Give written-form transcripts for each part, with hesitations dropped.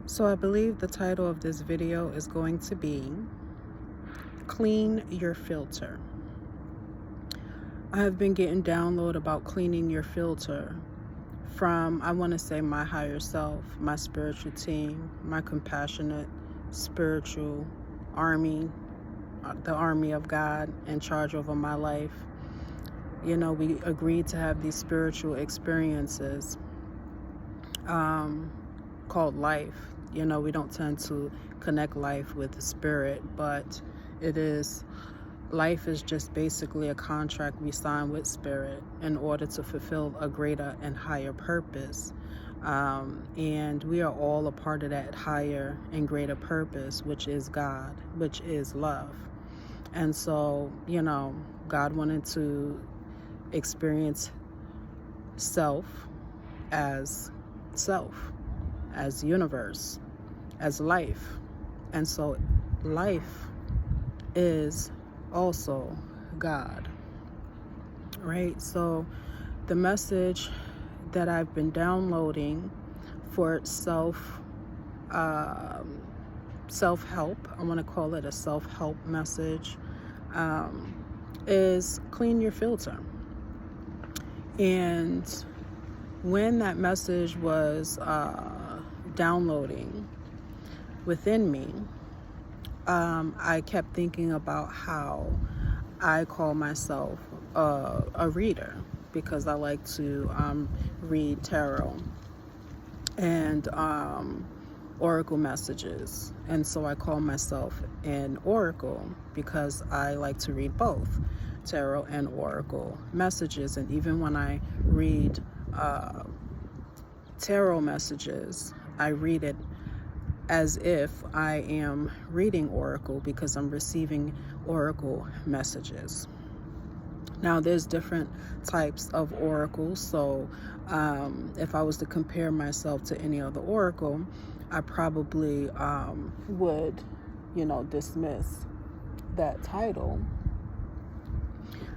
So I believe the title of this video is going to be Clean Your Filter. I have been getting download about cleaning your filter from, I want to say, my higher self, my spiritual team, my compassionate spiritual army, the army of God in charge over my life. You know, we agreed to have these spiritual experiences called life. You know, we don't tend to connect life with the spirit, but life is just basically a contract we sign with spirit in order to fulfill a greater and higher purpose. And we are all a part of that higher and greater purpose, which is God, which is love. And so, you know, God wanted to experience self, as universe, as life. And so life is also God, right? So the message that I've been downloading for self-help, I want to call it a self-help message, is clean your filter. And when that message was downloading within me, I kept thinking about how I call myself a reader, because I like to read tarot and oracle messages. And so I call myself an oracle because I like to read both tarot and oracle messages. And even when I read tarot messages, I read it as if I am reading oracle, because I'm receiving oracle messages. Now, there's different types of oracles. So if I was to compare myself to any other oracle, I probably would, dismiss that title.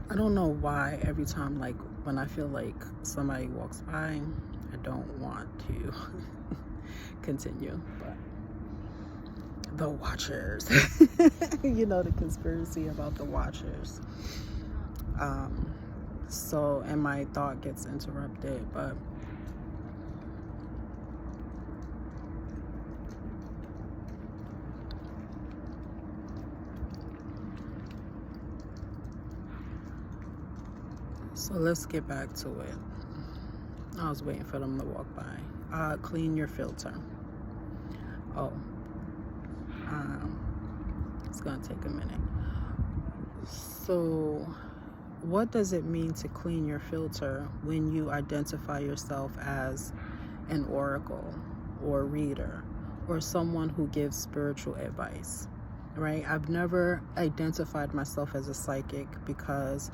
I don't know why every time, like, when I feel like somebody walks by, I don't want to continue, but the watchers, the conspiracy about the watchers. And my thought gets interrupted, but so let's get back to it. I was waiting for them to walk by. Clean your filter. It's gonna take a minute. So what does it mean to clean your filter when you identify yourself as an oracle or reader or someone who gives spiritual advice, right? I've never identified myself as a psychic because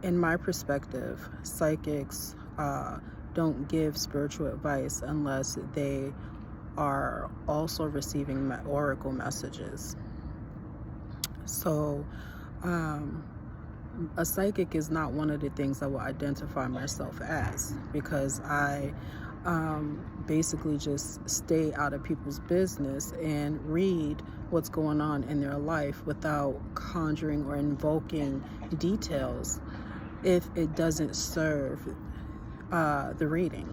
in my perspective, psychics don't give spiritual advice unless they are also receiving oracle messages. So a psychic is not one of the things I will identify myself as, because I basically just stay out of people's business and read what's going on in their life without conjuring or invoking details if it doesn't serve the reading,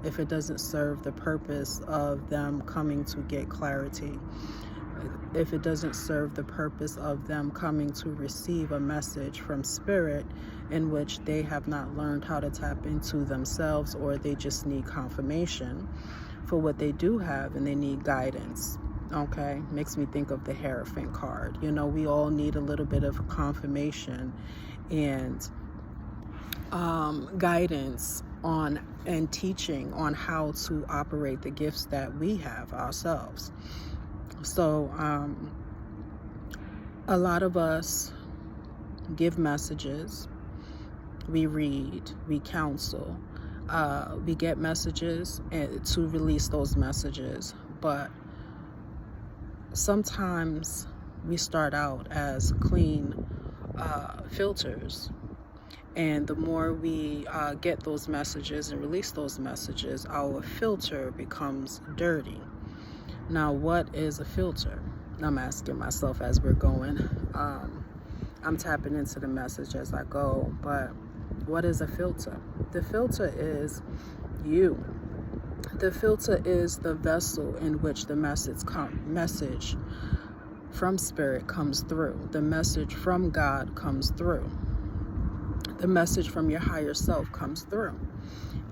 if it doesn't serve the purpose of them coming to get clarity, if it doesn't serve the purpose of them coming to receive a message from spirit in which they have not learned how to tap into themselves, or they just need confirmation for what they do have and they need guidance. Okay, makes me think of the Hierophant card. We all need a little bit of confirmation and guidance on and teaching on how to operate the gifts that we have ourselves. So a lot of us give messages, we read, we counsel, we get messages to release those messages, but sometimes we start out as clean filters, And the more we get those messages and release those messages, our filter becomes dirty. Now, what is a filter? I'm asking myself as we're going. I'm tapping into the message as I go, but what is a filter? The filter is you. The filter is the vessel in which the message from Spirit comes through. The message from God comes through. The message from your higher self comes through.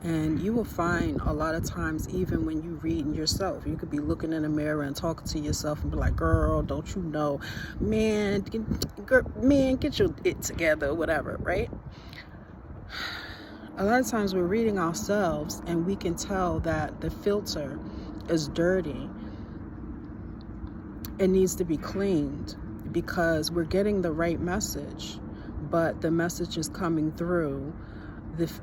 And you will find a lot of times, even when you read yourself, you could be looking in the mirror and talking to yourself and be like, girl, don't you know, man, get your it together, whatever, right? A lot of times we're reading ourselves and we can tell that the filter is dirty. It needs to be cleaned because we're getting the right message, but the message is coming through with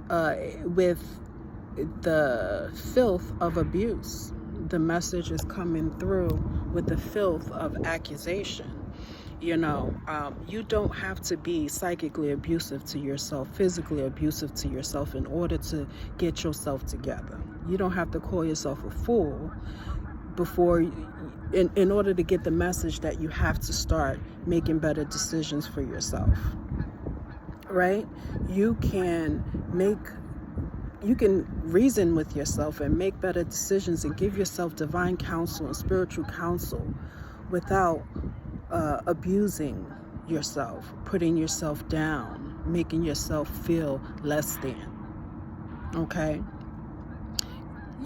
the filth of abuse. The message is coming through with the filth of accusation. You don't have to be psychically abusive to yourself, physically abusive to yourself in order to get yourself together. You don't have to call yourself a fool in order to get the message that you have to start making better decisions for yourself, right? You can reason with yourself and make better decisions and give yourself divine counsel and spiritual counsel without abusing yourself, putting yourself down, making yourself feel less than. Okay?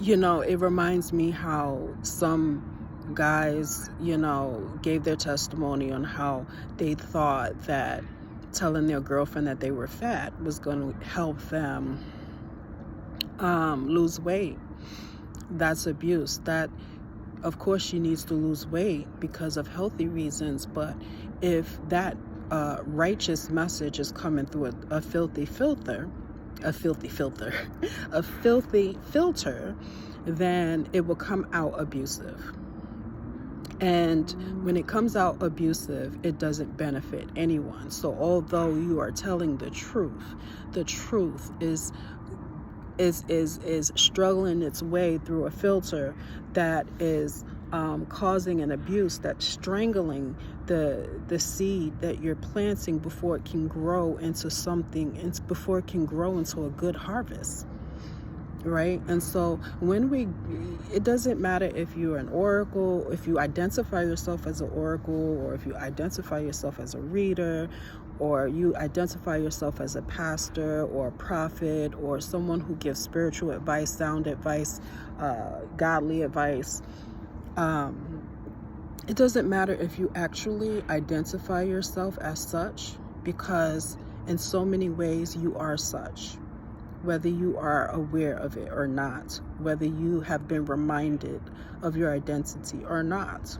It reminds me how some guys, gave their testimony on how they thought that telling their girlfriend that they were fat was going to help them lose weight. That's abuse. That, of course, she needs to lose weight because of healthy reasons, but if that righteous message is coming through a filthy filter, then it will come out abusive. And when it comes out abusive, it doesn't benefit anyone. So although you are telling the truth is struggling its way through a filter that is causing an abuse, that's strangling the seed that you're planting before it can grow into something, before it can grow into a good harvest, right? And so it doesn't matter if you're an oracle, if you identify yourself as an oracle, or if you identify yourself as a reader, or you identify yourself as a pastor or a prophet or someone who gives spiritual advice, sound advice, godly advice. It doesn't matter if you actually identify yourself as such, because in so many ways you are such, whether you are aware of it or not, whether you have been reminded of your identity or not.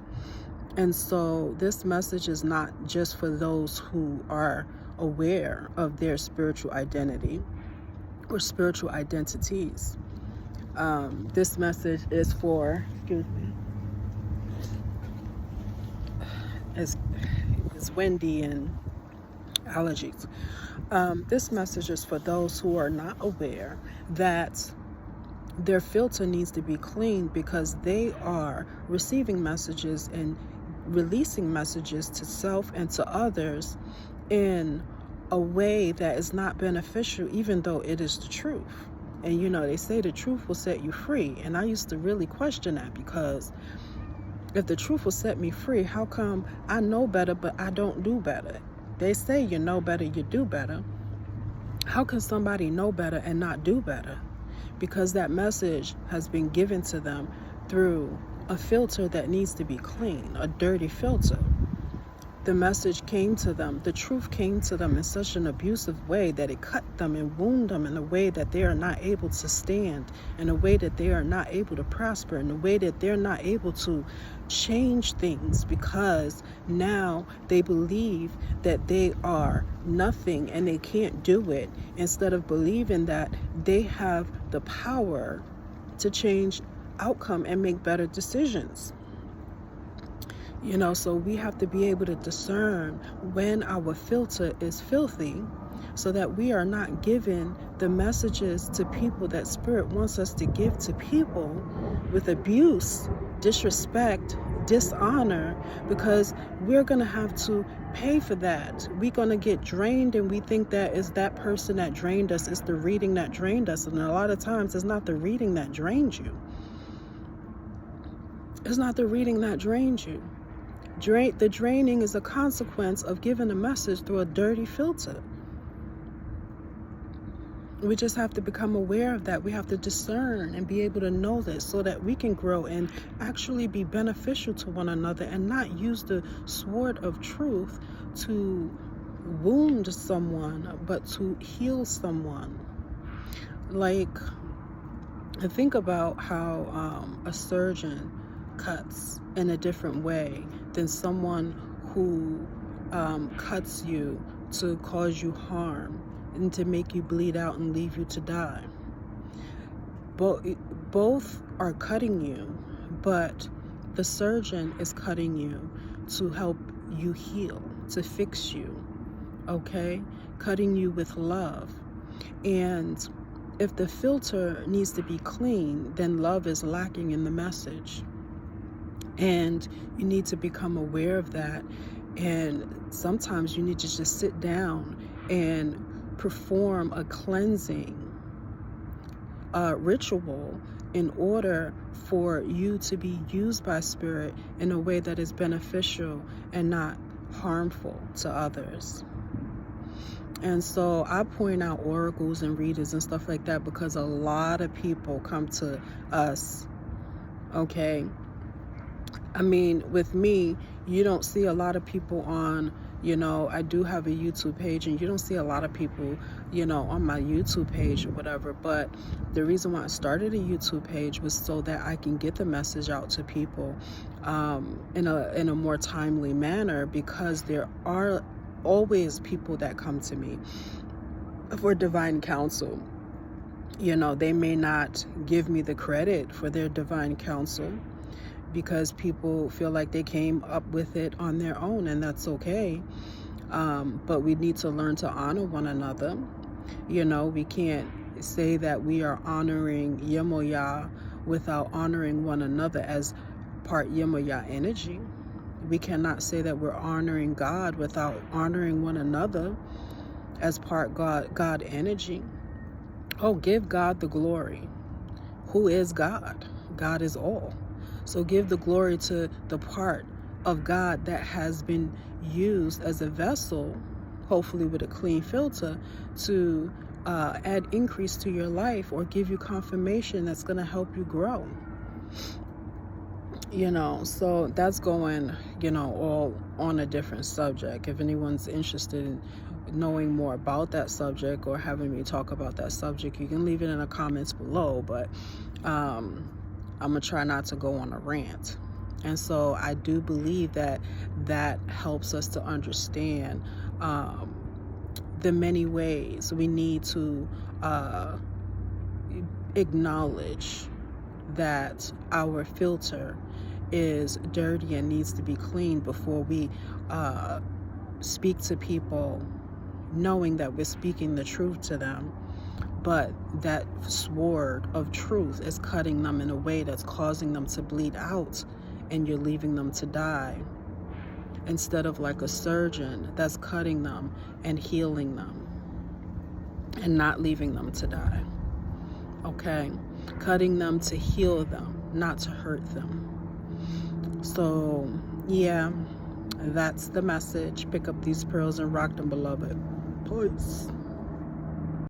And so this message is not just for those who are aware of their spiritual identity or spiritual identities. This message is for, it's windy and allergies. This message is for those who are not aware that their filter needs to be cleaned, because they are receiving messages and releasing messages to self and to others in a way that is not beneficial, even though it is the truth. And they say the truth will set you free, and I used to really question that, because if the truth will set me free, how come I know better but I don't do better? They say you know better, you do better. How can somebody know better and not do better? Because that message has been given to them through a filter that needs to be clean, a dirty filter. The message came to them, the truth came to them in such an abusive way that it cut them and wounded them in a way that they are not able to stand, in a way that they are not able to prosper, in a way that they're not able to change things, because now they believe that they are nothing and they can't do it, instead of believing that they have the power to change outcome and make better decisions. So we have to be able to discern when our filter is filthy, so that we are not giving the messages to people that Spirit wants us to give to people with abuse, disrespect, dishonor, because we're going to have to pay for that. We're going to get drained, and we think that is that person that drained us. It's the reading that drained us. And a lot of times it's not the reading that drained you. It's not the reading that drained you. The draining is a consequence of giving a message through a dirty filter. We just have to become aware of that. We have to discern and be able to know this, so that we can grow and actually be beneficial to one another, and not use the sword of truth to wound someone, but to heal someone. Like, think about how a surgeon cuts in a different way than someone who cuts you to cause you harm and to make you bleed out and leave you to die. Both are cutting you, but the surgeon is cutting you to help you heal, to fix you, okay? Cutting you with love. And if the filter needs to be clean, then love is lacking in the message. And you need to become aware of that. And sometimes you need to just sit down and perform a cleansing ritual in order for you to be used by Spirit in a way that is beneficial and not harmful to others. And so I point out oracles and readers and stuff like that because a lot of people come to us, okay? I mean, with me, you don't see a lot of people on, I do have a YouTube page, and you don't see a lot of people, on my YouTube page or whatever. But the reason why I started a YouTube page was so that I can get the message out to people in a more timely manner, because there are always people that come to me for divine counsel. They may not give me the credit for their divine counsel, because people feel like they came up with it on their own, and that's okay. But we need to learn to honor one another. We can't say that we are honoring Yemoya without honoring one another as part Yemoya energy. We cannot say that we're honoring God without honoring one another as part God energy. Oh, give God the glory. Who is God? God is all. So give the glory to the part of God that has been used as a vessel, hopefully with a clean filter, to add increase to your life or give you confirmation that's going to help you grow. So that's going, all on a different subject. If anyone's interested in knowing more about that subject or having me talk about that subject, you can leave it in the comments below. But I'm going to try not to go on a rant. And so I do believe that helps us to understand the many ways we need to acknowledge that our filter is dirty and needs to be cleaned before we speak to people, knowing that we're speaking the truth to them. But that sword of truth is cutting them in a way that's causing them to bleed out, and you're leaving them to die, instead of like a surgeon that's cutting them and healing them and not leaving them to die. Okay? Cutting them to heal them, not to hurt them. So, yeah, that's the message. Pick up these pearls and rock them, beloved. Peace.